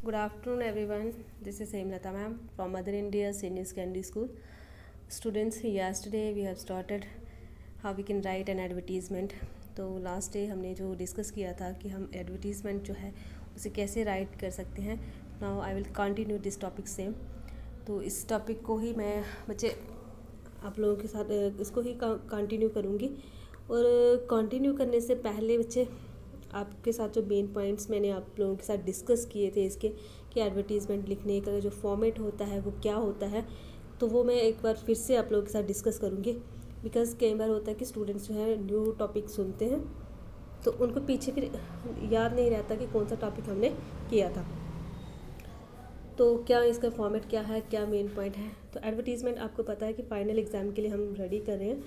Good afternoon, everyone. This is Hemlata ma'am from Mother India Senior Secondary School. Students, yesterday we have started how we can write an advertisement. तो last day हमने जो discuss किया था कि हम advertisement जो है उसे कैसे राइट कर सकते हैं. Now I will continue this topic same. तो इस टॉपिक को ही मैं बच्चे आप लोगों के साथ इसको ही कंटिन्यू करूँगी. और कंटिन्यू करने से पहले बच्चे आपके साथ जो मेन पॉइंट्स मैंने आप लोगों के साथ डिस्कस किए थे इसके कि एडवर्टीज़मेंट लिखने का जो फॉर्मेट होता है वो क्या होता है, तो वो मैं एक बार फिर से आप लोगों के साथ डिस्कस करूँगी. बिकॉज़ कई बार होता है कि स्टूडेंट्स जो है न्यू टॉपिक सुनते हैं तो उनको पीछे फिर याद नहीं रहता कि कौन सा टॉपिक हमने किया था. तो क्या इसका फॉर्मेट क्या है, क्या मेन पॉइंट है. तो एडवर्टीज़मेंट आपको पता है कि फ़ाइनल एग्ज़ाम के लिए हम रेडी कर रहे हैं.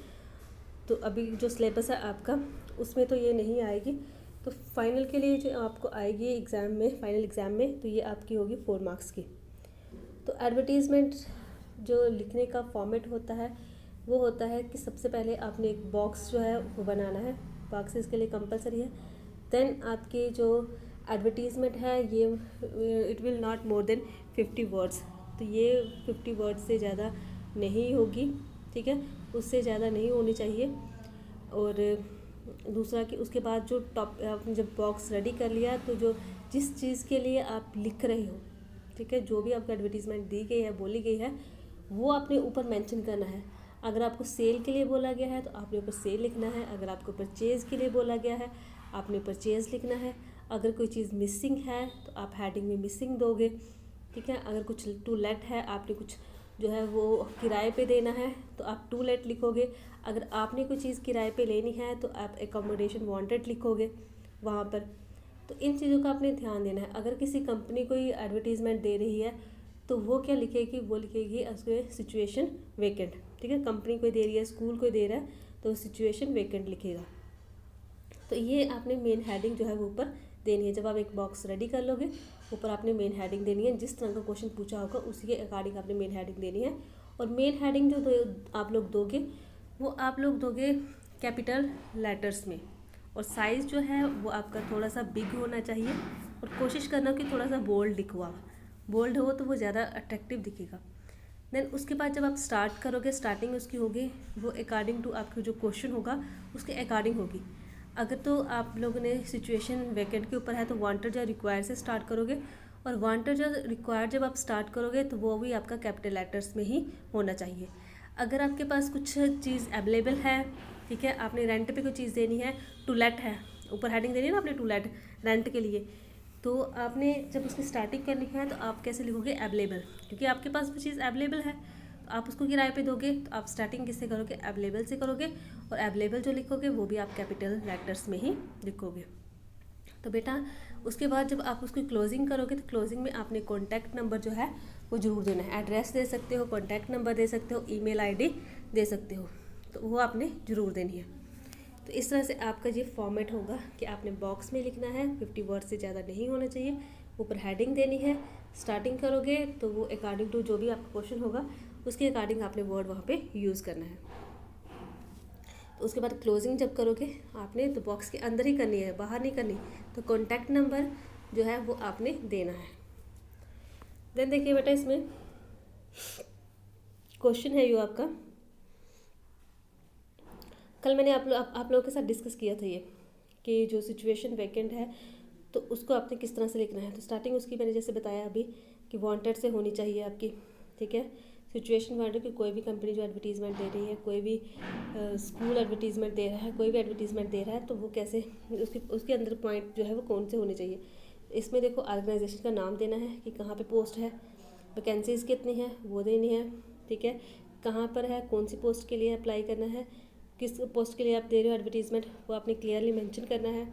तो अभी जो सिलेबस है आपका उसमें तो ये नहीं आएगी. तो फाइनल के लिए जो आपको आएगी एग्ज़ाम में, फाइनल एग्ज़ाम में, तो ये आपकी होगी 4 मार्क्स की. तो एडवर्टीज़मेंट जो लिखने का फॉर्मेट होता है वो होता है कि सबसे पहले आपने एक बॉक्स जो है वो बनाना है. बॉक्स इसके लिए कंपलसरी है. देन आपकी जो एडवर्टीज़मेंट है ये it will not more than 50 words. तो ये 50 वर्ड्स से ज़्यादा नहीं होगी, ठीक है, उससे ज़्यादा नहीं होनी चाहिए. और दूसरा कि उसके बाद जो आपने जब बॉक्स रेडी कर लिया तो जो जिस चीज़ के लिए आप लिख रहे हो, ठीक है, जो भी आपको एडवर्टीज़मेंट दी गई है, बोली गई है, वो आपने ऊपर मेंशन करना है. अगर आपको सेल के लिए बोला गया है तो आपने ऊपर सेल लिखना है. अगर आपको परचेज़ के लिए बोला गया है आपने परचेज़ लिखना है. अगर कोई चीज़ मिसिंग है तो आप हेडिंग में मिसिंग दोगे, ठीक है. अगर कुछ टू लेट है, आपने कुछ जो है वो किराए पे देना है तो आप टू लेट लिखोगे. अगर आपने कोई चीज़ किराए पे लेनी है तो आप एकोमोडेशन वांटेड लिखोगे वहाँ पर. तो इन चीज़ों का आपने ध्यान देना है. अगर किसी कंपनी कोई एडवर्टीज़मेंट दे रही है तो वो क्या लिखेगी, वो लिखेगी उसके सिचुएशन वेकेंट, ठीक है. कंपनी कोई दे रही है, स्कूल कोई दे रहा है तो सिचुएशन वेकेंट लिखेगा. तो ये आपने मेन हेडिंग जो है वो ऊपर देनी है. जब आप एक बॉक्स रेडी कर लोगे ऊपर आपने मेन हेडिंग देनी है. जिस तरह का क्वेश्चन पूछा होगा उसी के अकॉर्डिंग आपने मेन हेडिंग देनी है. और मेन हेडिंग जो आप लोग दोगे वो आप लोग दोगे कैपिटल लेटर्स में. और साइज़ जो है वो आपका थोड़ा सा बिग होना चाहिए. और कोशिश करना कि थोड़ा सा बोल्ड लिखो आप. बोल्ड हो तो वो ज़्यादा अट्रैक्टिव दिखेगा. देन उसके बाद जब आप स्टार्ट करोगे, स्टार्टिंग उसकी होगी वो अकॉर्डिंग टू आपका जो क्वेश्चन होगा उसके अकॉर्डिंग होगी. अगर तो आप लोगों ने सिचुएशन वैकेंट के ऊपर है तो वांटेड या रिक्वायर्ड से स्टार्ट करोगे. और वांटेड या रिक्वायर्ड जब आप स्टार्ट करोगे तो वो भी आपका कैपिटल लेटर्स में ही होना चाहिए. अगर आपके पास कुछ चीज़ अवेलेबल है, ठीक है, आपने रेंट पे कोई चीज़ देनी है, टू लेट है, ऊपर हेडिंग देनी है ना आपने टू लेट रेंट के लिए, तो आपने जब उसकी स्टार्टिंग करनी है तो आप कैसे लिखोगे, अवेलेबल, क्योंकि आपके पास वो चीज़ अवेलेबल है तो आप उसको किराए पे दोगे. तो आप स्टार्टिंग किससे करोगे, अवेलेबल से करोगे. और अवेलेबल जो लिखोगे वो भी आप कैपिटल लेटर्स में ही लिखोगे. तो बेटा उसके बाद जब आप उसकी क्लोजिंग करोगे तो क्लोजिंग में आपने कॉन्टैक्ट नंबर जो है वो ज़रूर देना है. एड्रेस दे सकते हो, कॉन्टैक्ट नंबर दे सकते हो, ईमेल आईडी दे सकते हो, तो वो आपने ज़रूर देनी है. तो इस तरह से आपका ये फॉर्मेट होगा कि आपने बॉक्स में लिखना है, 50 वर्ड से ज़्यादा नहीं होना चाहिए. ऊपर हेडिंग देनी है. स्टार्टिंग करोगे तो वो अकॉर्डिंग टू जो भी आपका क्वेश्चन होगा उसके अकॉर्डिंग आपने वर्ड वहाँ पे यूज़ करना है. तो उसके बाद क्लोजिंग जब करोगे आपने तो बॉक्स के अंदर ही करनी है, बाहर नहीं करनी. तो कॉन्टैक्ट नंबर जो है वो आपने देना है. देन देखिए बेटा इसमें क्वेश्चन है यो आपका, कल मैंने आप लोगों के साथ डिस्कस किया था ये कि जो सिचुएशन वैकेंट है तो उसको आपने किस तरह से लिखना है. तो स्टार्टिंग उसकी मैंने जैसे बताया अभी कि वांटेड से होनी चाहिए आपकी, ठीक है. सिचुएशन वांटेड कि कोई भी कंपनी जो एडवर्टीज़मेंट दे रही है, कोई भी स्कूल एडवर्टीज़मेंट दे रहा है, कोई भी एडवर्टीज़मेंट दे रहा है तो वो कैसे उसके अंदर पॉइंट जो है वो कौन से होने चाहिए. इसमें देखो ऑर्गेनाइजेशन का नाम देना है कि कहाँ पे पोस्ट है, वैकेंसीज़ कितनी है वो देनी है, ठीक है. कहाँ पर है, कौन सी पोस्ट के लिए अप्लाई करना है, किस पोस्ट के लिए आप दे रहे हो एडवर्टीज़मेंट वो आपने क्लियरली मेंशन करना है.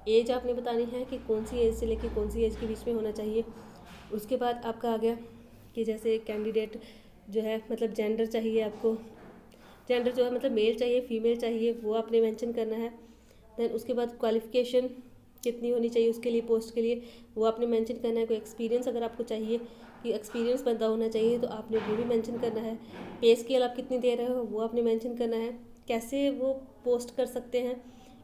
एज आपने बतानी है कि कौन सी एज से लेकर कौन सी एज के बीच में होना चाहिए. उसके बाद आपका आ गया कि जैसे कैंडिडेट जो है मतलब जेंडर चाहिए आपको, जेंडर जो है मतलब मेल चाहिए फीमेल चाहिए वो आपने मेंशन करना है. देन उसके बाद क्वालिफ़िकेशन कितनी होनी चाहिए उसके लिए, पोस्ट के लिए वो आपने मेंशन करना है. कोई एक्सपीरियंस अगर आपको चाहिए कि एक्सपीरियंस बंदा होना चाहिए तो आपने वो भी मेंशन करना है. पे स्केल आप कितनी दे रहे हो वो आपने मेंशन करना है. कैसे वो पोस्ट कर सकते हैं,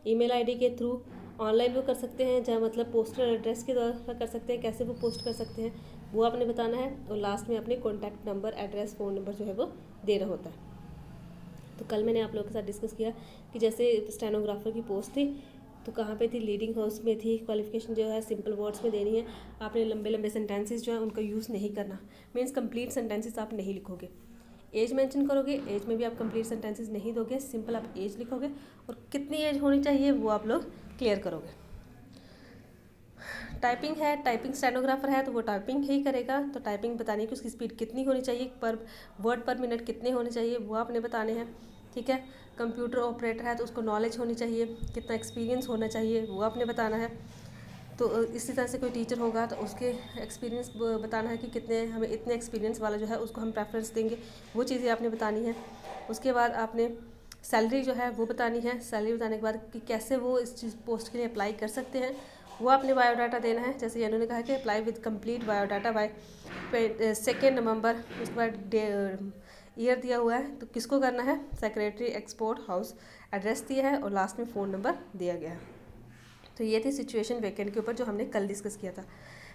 ईमेल आईडी के थ्रू ऑनलाइन वो कर सकते हैं, जहाँ मतलब पोस्टल एड्रेस के द्वारा कर सकते हैं, कैसे वो पोस्ट कर सकते हैं वो आपने बताना है। और लास्ट में अपने contact number, address, phone number जो है वो देना होता है। तो कल मैंने आप लोगों के साथ डिस्कस किया कि जैसे स्टेनोग्राफर की पोस्ट थी तो कहाँ पे थी, लीडिंग हाउस में थी। क्वालिफिकेशन जो है सिंपल वर्ड्स में देनी है। आपने लंबे लंबे सेंटेंसेस जो है उनका यूज़ नहीं करना, मीन्स कंप्लीट सेंटेंसेस आप नहीं लिखोगे। एज मेंशन करोगे, एज में भी आप कंप्लीट सेंटेंसेस नहीं दोगे, सिंपल आप एज लिखोगे। और कितनी एज होनी चाहिए वो आप लोग क्लियर करोगे। टाइपिंग है, टाइपिंग स्टेनोग्राफर है तो वो टाइपिंग ही करेगा, तो टाइपिंग बताने की उसकी स्पीड कितनी होनी चाहिए, पर वर्ड पर मिनट कितने होने चाहिए वो आपने बताने हैं। ठीक है, कंप्यूटर ऑपरेटर है तो उसको नॉलेज होनी चाहिए, कितना एक्सपीरियंस होना चाहिए वो आपने बताना है। तो इसी तरह से कोई टीचर होगा तो उसके एक्सपीरियंस बताना है कि कितने, हमें इतने एक्सपीरियंस वाला जो है उसको हम प्रेफरेंस देंगे, वो चीज़ें आपने बतानी है। उसके बाद आपने सैलरी जो है वो बतानी है। सैलरी बताने के बाद कि कैसे वो इस चीज़ पोस्ट के लिए अप्लाई कर सकते हैं वो आपने बायोडाटा देना है। जैसे इन्होंने कहा कि apply with complete biodata by 2 November. उसके बाद ईयर दिया हुआ है तो किसको करना है, सेक्रेटरी एक्सपोर्ट हाउस, एड्रेस दिया है और लास्ट में फ़ोन नंबर दिया गया है। तो ये थी सिचुएशन वैकेंट के ऊपर जो हमने कल डिस्कस किया था।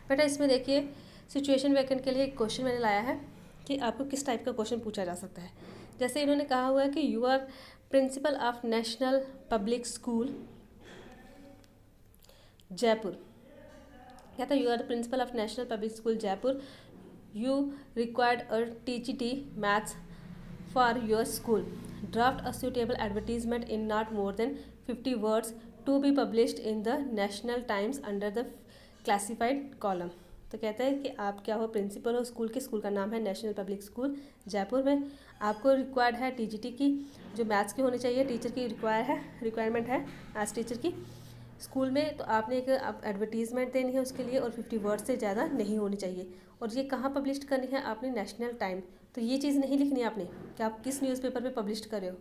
बेटा इसमें देखिए सिचुएशन वैकेंट के लिए एक क्वेश्चन मैंने लाया है कि आपको किस टाइप का क्वेश्चन पूछा जा सकता है। जैसे इन्होंने कहा हुआ है कि you are principal of National Public School Jaipur. क्या था, you are the principal of National Public School Jaipur, you required a TGT maths for your school, draft a suitable advertisement in not more than 50 words to be published in the National Times under the classified column। तो कहते हैं कि आप क्या हो, principal हो school के, school का नाम है नेशनल पब्लिक स्कूल जयपुर में, आपको रिक्वायर्ड है टीजीटी की जो मैथ्स की होनी चाहिए, टीचर की रिक्वायरमेंट है मैथ्स टीचर की स्कूल में। तो आपने एक एडवर्टीज़मेंट देनी है उसके लिए और 50 वर्ड से ज़्यादा नहीं होनी चाहिए। और ये कहाँ पब्लिश करनी है आपने, नेशनल टाइम। तो ये चीज़ नहीं लिखनी है आपने कि आप किस न्यूज़पेपर पे पब्लिश कर रहे हो,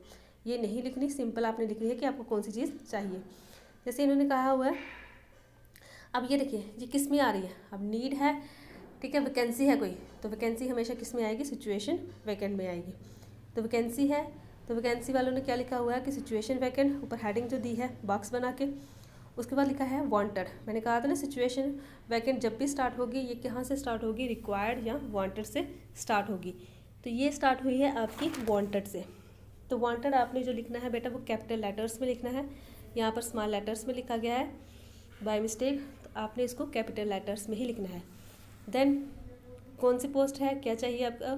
ये नहीं लिखनी। सिंपल आपने लिखनी है कि आपको कौन सी चीज़ चाहिए। जैसे इन्होंने कहा हुआ है, अब ये देखिए ये किस में आ रही है, अब नीड है, ठीक है, वैकेंसी है कोई, तो वैकेंसी हमेशा किस में आएगी, सिचुएशन वैकेंट में आएगी। तो वैकेंसी है तो वैकेंसी वालों ने क्या लिखा हुआ है कि सिचुएशन वैकेंट, ऊपर हेडिंग जो दी है बॉक्स बना के, उसके बाद लिखा है वांटेड। मैंने कहा था ना सिचुएशन वैकेंट जब भी स्टार्ट होगी ये कहाँ से स्टार्ट होगी, रिक्वायर्ड या वांटेड से स्टार्ट होगी। तो ये स्टार्ट हुई है आपकी वांटेड से। तो वांटेड आपने जो लिखना है बेटा वो कैपिटल लेटर्स में लिखना है, यहाँ पर स्मॉल लेटर्स में लिखा गया है बाय मिस्टेक, तो आपने इसको कैपिटल लेटर्स में ही लिखना है। देन कौन सी पोस्ट है, क्या चाहिए आपका,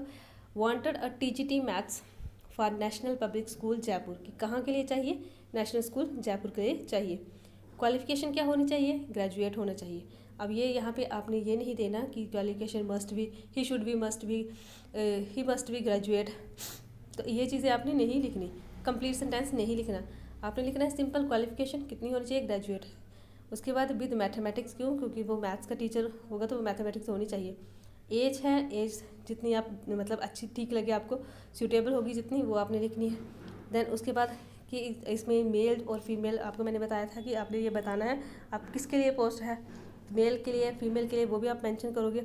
wanted a TGT maths for national Public School Jaipur, कि कहाँ के लिए चाहिए, नेशनल स्कूल जयपुर के लिए चाहिए। क्वालिफिकेशन क्या होनी चाहिए, ग्रेजुएट होना चाहिए। अब ये यहाँ पे आपने ये नहीं देना कि qualification must be, he should be, must be, he must be graduate, तो ये चीज़ें आपने नहीं लिखनी। कंप्लीट सेंटेंस नहीं लिखना, आपने लिखना है सिंपल क्वालिफिकेशन कितनी होनी चाहिए, ग्रेजुएट। उसके बाद विद मैथमेटिक्स, क्यों, क्योंकि वो मैथ्स का टीचर होगा तो वो मैथमेटिक्स होनी चाहिए। एज है, एज जितनी आप मतलब अच्छी ठीक लगे आपको, सूटेबल होगी जितनी, वो आपने लिखनी है। देन उसके बाद कि इसमें मेल और फीमेल, आपको मैंने बताया था कि आपने ये बताना है आप किसके लिए पोस्ट है, मेल के लिए, फीमेल के लिए, वो भी आप मेंशन करोगे।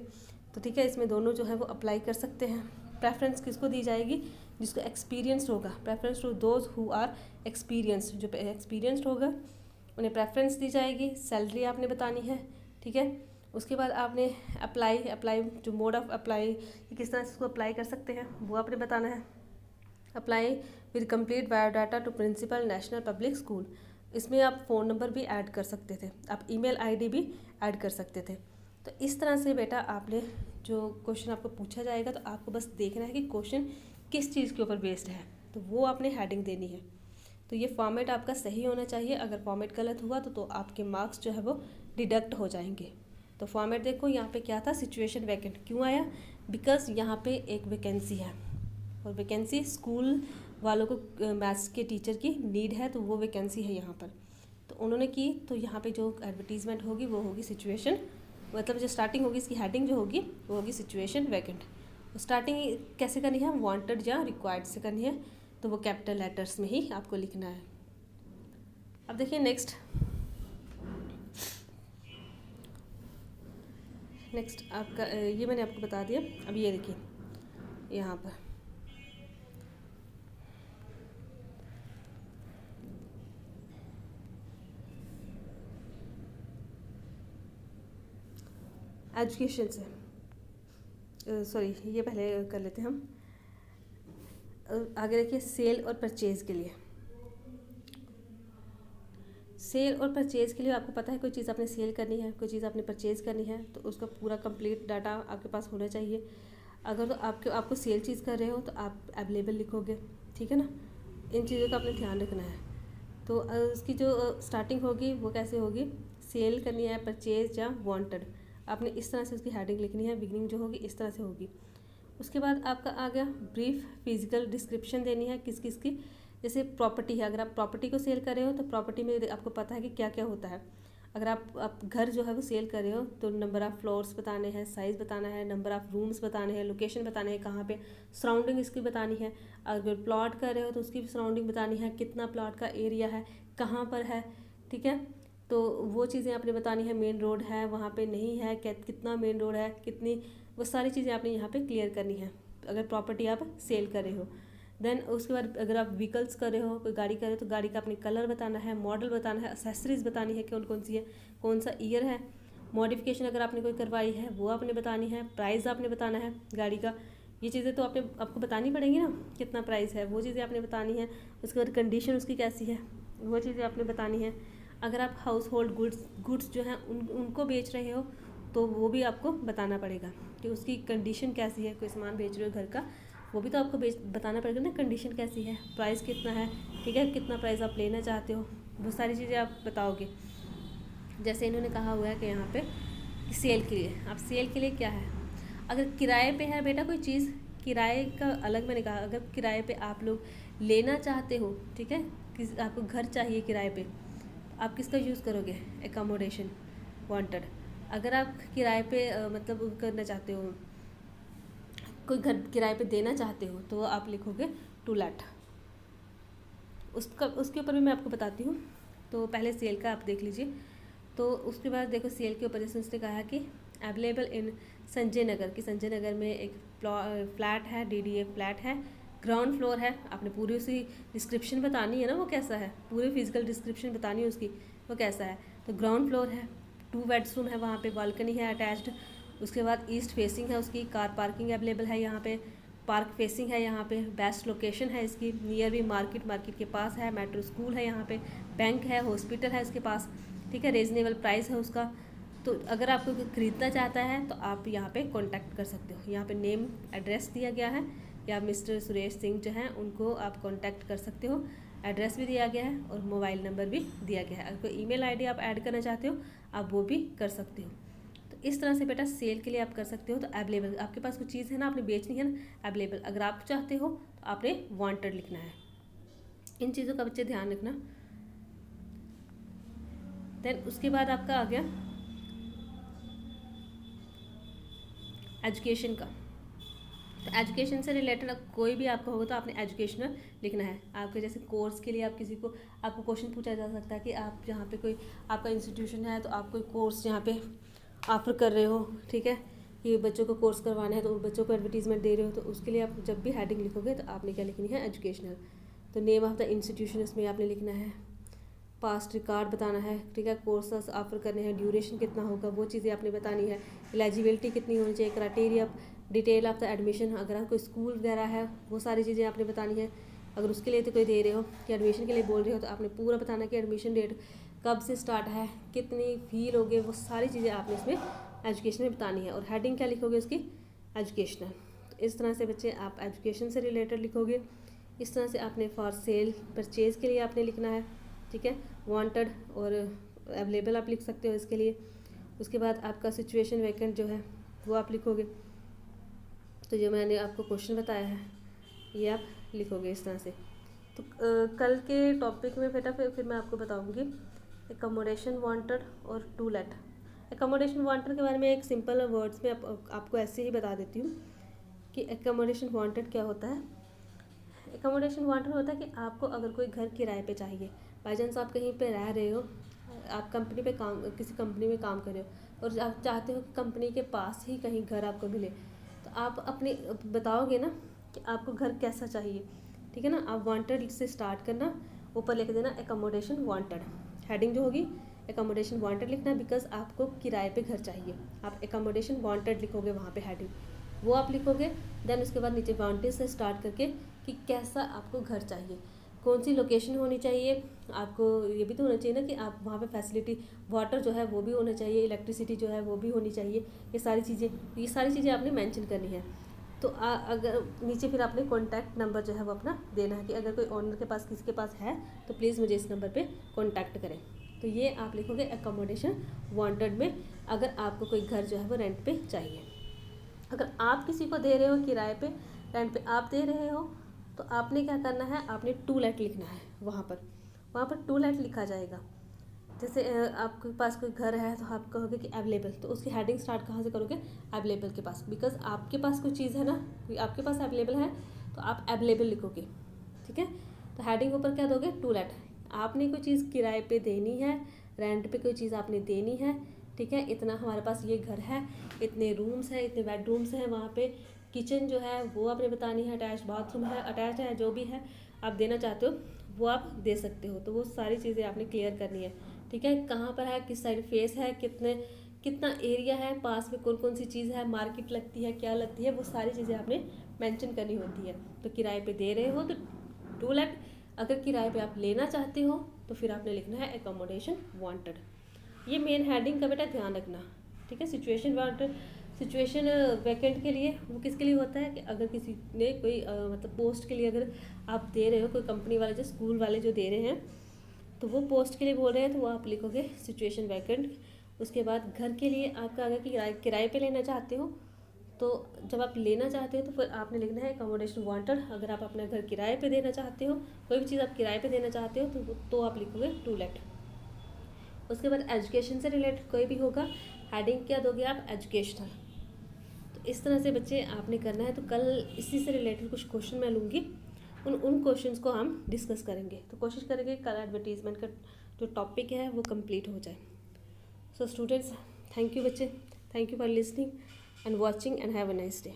तो ठीक है, इसमें दोनों जो है वो अप्लाई कर सकते हैं। प्रेफरेंस किसको दी जाएगी, जिसको एक्सपीरियंस्ड होगा, preference to those who are experienced, जो एक्सपीरियंस्ड होगा उन्हें प्रेफरेंस दी जाएगी। सैलरी आपने बतानी है, ठीक है। उसके बाद आपने अप्लाई जो मोड ऑफ अप्लाई, किस तरह से इसको अप्लाई कर सकते हैं वो आपने बताना है। Apply with complete biodata to principal National Public School, इसमें आप फ़ोन नंबर भी ऐड कर सकते थे, आप ईमेल आईडी भी ऐड कर सकते थे। तो इस तरह से बेटा आपने जो क्वेश्चन आपको पूछा जाएगा तो आपको बस देखना है कि क्वेश्चन किस चीज़ के ऊपर बेस्ड है, तो वो आपने हेडिंग देनी है। तो ये फॉर्मेट आपका सही होना चाहिए, अगर फॉर्मेट गलत हुआ तो आपके मार्क्स जो है वो डिडक्ट हो जाएंगे। तो फॉर्मेट देखो यहाँ पे क्या था, सिचुएशन वैकेंट क्यों आया, बिकॉज यहाँ पे एक वैकेंसी है और वैकेंसी स्कूल वालों को मैथ्स के टीचर की नीड है, तो वो वैकेंसी है यहाँ पर, तो उन्होंने की। तो यहाँ पे जो एडवर्टीज़मेंट होगी वो होगी सिचुएशन, मतलब जो स्टार्टिंग होगी इसकी हेडिंग जो होगी वो होगी सिचुएशन वैकेंट। स्टार्टिंग कैसे करनी है, वांटेड या रिक्वायर्ड से करनी है, तो वो कैपिटल लेटर्स में ही आपको लिखना है। अब देखिए नेक्स्ट आपका ये मैंने आपको बता दिया। अब ये देखिए यहाँ पर एजुकेशन से, सॉरी ये पहले कर लेते हैं हम। आगे देखिए सेल और परचेज के लिए। सेल और परचेज के लिए आपको पता है कोई चीज़ आपने सेल करनी है, कोई चीज़ आपने परचेज करनी है, तो उसका पूरा कंप्लीट डाटा आपके पास होना चाहिए। अगर तो आपको सेल चीज़ कर रहे हो तो आप अवेलेबल लिखोगे, ठीक है ना। इन चीज़ों का आपने ध्यान रखना है। तो उसकी जो स्टार्टिंग होगी वो कैसे होगी, सेल करनी है, परचेज या वांटेड, आपने इस तरह से उसकी हेडिंग लिखनी है। बिगनिंग जो होगी इस तरह से होगी। उसके बाद आपका आ गया ब्रीफ फिजिकल डिस्क्रिप्शन देनी है किस किस की। जैसे प्रॉपर्टी है, अगर आप प्रॉपर्टी को सेल कर रहे हो तो प्रॉपर्टी में आपको पता है कि क्या क्या होता है। अगर आप घर जो है वो सेल कर रहे हो तो नंबर ऑफ़ फ्लोर्स बताने हैं, साइज़ बताना है, नंबर ऑफ़ रूम्स बताने हैं, लोकेशन बताने हैं कहाँ पे, सराउंडिंग इसकी बतानी है। अगर प्लॉट कर रहे हो तो उसकी भी सराउंडिंग बतानी है, कितना प्लॉट का एरिया है, कहाँ पर है, ठीक है। तो वो चीज़ें आपने बतानी है। मेन रोड है वहाँ पे नहीं है, कितना मेन रोड है, कितनी, वो सारी चीज़ें आपने यहाँ पे क्लियर करनी है अगर प्रॉपर्टी आप सेल कर रहे हो। देन उसके बाद अगर आप व्हीकल्स कर रहे हो, कोई गाड़ी कर रहे हो तो गाड़ी का अपने कलर बताना है, मॉडल बताना है, एक्सेसरीज बतानी है कौन कौन सी है, कौन सा ईयर है, मॉडिफिकेशन अगर आपने कोई करवाई है वो आपने बतानी है, प्राइस आपने बताना है गाड़ी का। ये चीज़ें तो आपको बतानी पड़ेंगी ना, कितना प्राइस है वो चीज़ें आपने बतानी है। उसके बाद कंडीशन उसकी कैसी है वो चीज़ें आपने बतानी है। अगर आप हाउस होल्ड गुड्स जो हैं उनको बेच रहे हो तो वो भी आपको बताना पड़ेगा कि उसकी कंडीशन कैसी है। कोई सामान बेच रहे हो घर का, वो भी तो आपको बताना पड़ेगा ना, कंडीशन कैसी है, प्राइस कितना है, ठीक है, कितना प्राइस आप लेना चाहते हो, वो सारी चीज़ें आप बताओगे। जैसे इन्होंने कहा हुआ है कि यहाँ पे सेल के लिए, आप सेल के लिए क्या है, अगर किराए पे है बेटा कोई चीज़, किराए का अलग मैंने कहा, अगर किराए पे आप लोग लेना चाहते हो, ठीक है, आपको घर चाहिए किराए पे, आप किसका यूज़ करोगे, एकोमोडेशन वांटेड। अगर आप किराए पे मतलब करना चाहते हो, कोई घर किराए पे देना चाहते हो तो आप लिखोगे टू लेट। उसके ऊपर भी मैं आपको बताती हूँ। तो पहले सेल का आप देख लीजिए। तो उसके बाद देखो सेल के ऊपर जैसे उसने कहा कि अवेलेबल इन संजय नगर, कि संजय नगर में एक फ्लैट है, DDA फ्लैट है, ग्राउंड फ्लोर है। आपने पूरी उसकी डिस्क्रिप्शन बतानी है ना, वो कैसा है, पूरी फिजिकल डिस्क्रिप्शन बतानी है उसकी, वो कैसा है। तो ग्राउंड फ्लोर है, 2 बेड्सरूम है, वहाँ पे बालकनी है अटैच्ड। उसके बाद ईस्ट फेसिंग है उसकी, कार पार्किंग अवेलेबल है यहाँ पे, पार्क फेसिंग है यहाँ पे, बेस्ट लोकेशन है इसकी, नियर भी मार्केट के पास है, मेट्रो स्कूल है यहाँ पे, बैंक है, हॉस्पिटल है इसके पास, ठीक है, रीजनेबल प्राइस है उसका। तो अगर आपको ख़रीदना चाहता है तो आप यहाँ पे कांटेक्ट कर सकते हो। यहाँ पे नेम एड्रेस दिया गया है, या मिस्टर सुरेश सिंह जो हैं उनको आप कांटेक्ट कर सकते हो। एड्रेस भी दिया गया है और मोबाइल नंबर भी दिया गया है। अगर कोई ईमेल आईडी आप ऐड करना चाहते हो आप वो भी कर सकते हो। तो इस तरह से बेटा सेल के लिए आप कर सकते हो। तो अवेलेबल, आपके पास कोई चीज़ है ना, आपने बेचनी है ना, अवेलेबल। अगर आप चाहते हो तो आपने वांटेड लिखना है। इन चीज़ों का बच्चे ध्यान रखना। देन उसके बाद आपका आ गया एजुकेशन का। तो एजुकेशन से रिलेटेड कोई भी आपका होगा तो आपने एजुकेशनल लिखना है। आपके जैसे कोर्स के लिए आप किसी को, आपको क्वेश्चन पूछा जा सकता है कि आप जहाँ पे कोई आपका इंस्टीट्यूशन है तो आप कोई कोर्स यहाँ पे ऑफर कर रहे हो, ठीक है, कि बच्चों को कोर्स करवाना है तो बच्चों को एडवर्टीजमेंट दे रहे हो, तो उसके लिए आप जब भी हेडिंग लिखोगे तो आपने क्या लिखनी है, एजुकेशनल। तो नेम ऑफ द इंस्टीट्यूशन इसमें आपने लिखना है, पास्ट रिकॉर्ड बताना है, ठीक है, कोर्सेस ऑफर करने हैं, ड्यूरेशन कितना होगा वो चीज़ें आपने बतानी है, एलिजिबिलिटी कितनी होनी चाहिए, criteria, detail of the admission, अगर कोई स्कूल वगैरह है वो सारी चीज़ें आपने बतानी है। अगर उसके लिए तो कोई दे रहे हो कि एडमिशन के लिए बोल रहे हो तो आपने पूरा बताना कि एडमिशन डेट कब से स्टार्ट है, कितनी फ़ी लोगे, वो सारी चीज़ें आपने इसमें एजुकेशन में बतानी है। और हेडिंग क्या लिखोगे उसकी, एजुकेशनल। तो इस तरह से बच्चे आप एजुकेशन से रिलेटेड लिखोगे। इस तरह से आपने फॉर सेल परचेज़ के लिए आपने लिखना है, ठीक है, वांटेड और अवेलेबल आप लिख सकते हो इसके लिए। उसके बाद आपका सिचुएशन वैकेंट जो है वो आप लिखोगे। तो जो मैंने आपको क्वेश्चन बताया है ये आप लिखोगे इस तरह से। तो कल के टॉपिक में बेटा फिर मैं आपको बताऊंगी एकोमोडेशन वांटेड और टू लेट। एकोमोडेशन वांटेड के बारे में एक सिंपल वर्ड्स में आपको ऐसे ही बता देती हूँ कि एकोमोडेशन वांटेड क्या होता है। एकोमोडेशन वांटेड होता है कि आपको अगर कोई घर किराए पे चाहिए, बाई चांस आप कहीं पे रह रहे हो, आप कंपनी पे काम, किसी कंपनी में काम कर रहे हो और आप चाहते हो कि कंपनी के पास ही कहीं घर आपको मिले, तो आप अपने बताओगे ना कि आपको घर कैसा चाहिए, ठीक है ना। आप वांटेड से स्टार्ट करना, ऊपर लिख देना एकोमोडेशन वांटेड। हेडिंग जो होगी एकोमोडेशन वांटेड लिखना है बिकॉज आपको किराए पे घर चाहिए। आप एकोमोडेशन वांटेड लिखोगे वहाँ पे हेडिंग, वो आप लिखोगे। देन उसके बाद नीचे वांटेड से स्टार्ट करके कि कैसा आपको घर चाहिए, कौन सी लोकेशन होनी चाहिए, आपको ये भी तो होना चाहिए ना कि आप वहाँ पे फैसिलिटी, वाटर जो है वो भी होना चाहिए, इलेक्ट्रिसिटी जो है वो भी होनी चाहिए। ये सारी चीज़ें आपने मेंशन करनी है। तो अगर नीचे फिर आपने कॉन्टैक्ट नंबर जो है वो अपना देना है कि अगर कोई ऑनर के पास किसी के पास है तो प्लीज़ मुझे इस नंबर पे कॉन्टैक्ट करें। तो ये आप लिखोगे एकोमोडेशन वांटेड में, अगर आपको कोई घर जो है वो रेंट पे चाहिए। अगर आप किसी को दे रहे हो किराए पे, रेंट पे आप दे रहे हो, तो आपने क्या करना है, आपने टू लेट लिखना है। वहाँ पर टू लेट लिखा जाएगा। जैसे आपके पास कोई घर है तो आप कहोगे कि अवेलेबल, तो उसकी हेडिंग स्टार्ट कहाँ से करोगे, अवेलेबल के पास, बिकॉज आपके पास कोई चीज़ है ना, आपके पास अवेलेबल है तो आप अवेलेबल लिखोगे। ठीक है, तो हेडिंग ऊपर क्या दोगे, टू लेट। आपने कोई चीज़ किराए पे देनी है, रेंट पे कोई चीज़ आपने देनी है। ठीक है, इतना हमारे पास ये घर है, इतने रूम्स हैं, इतने बेडरूम्स हैं, वहाँ पे किचन जो है वो आपने बतानी है, अटैच बाथरूम है, अटैच है, जो भी है आप देना चाहते हो वो आप दे सकते हो। तो वो सारी चीज़ें आपने क्लियर करनी है। ठीक है, कहाँ पर है, किस साइड फेस है, कितना एरिया है, पास में कौन कौन सी चीज़ है, मार्केट लगती है, क्या लगती है, वो सारी चीज़ें आपने मेंशन करनी होती है। तो किराए पे दे रहे हो तो टू लेट, अगर किराए पे आप लेना चाहते हो तो फिर आपने लिखना है एकोमोडेशन वांटेड। ये मेन हेडिंग का बेटा ध्यान रखना। ठीक है, सिचुएशन वैकेंट के लिए, वो किसके लिए होता है कि अगर किसी ने कोई मतलब पोस्ट के लिए अगर आप दे रहे हो, कोई कंपनी वाले जो स्कूल वाले जो दे रहे हैं तो वो पोस्ट के लिए बोल रहे हैं, तो वो आप लिखोगे सिचुएशन वैकेंट। उसके बाद घर के लिए आपका अगर किराए पे लेना चाहते हो, तो जब आप लेना चाहते हो तो फिर आपने लिखना है अकोमोडेशन वांटेड। अगर आप अपना घर किराए पे देना चाहते हो, कोई भी चीज़ आप किराए पे देना चाहते हो तो आप लिखोगे टू लेट। उसके बाद एजुकेशन से रिलेटेड कोई भी होगा, हेडिंग क्या दोगे आप, एजुकेशनल। तो इस तरह से बच्चे आपने करना है। तो कल इसी से रिलेटेड कुछ क्वेश्चन मैं लूँगी, उन क्वेश्चंस को हम डिस्कस करेंगे। तो कोशिश करेंगे कल एडवर्टीजमेंट का जो टॉपिक है वो कंप्लीट हो जाए। सो स्टूडेंट्स, थैंक यू बच्चे, thank you for listening and watching and have a nice day.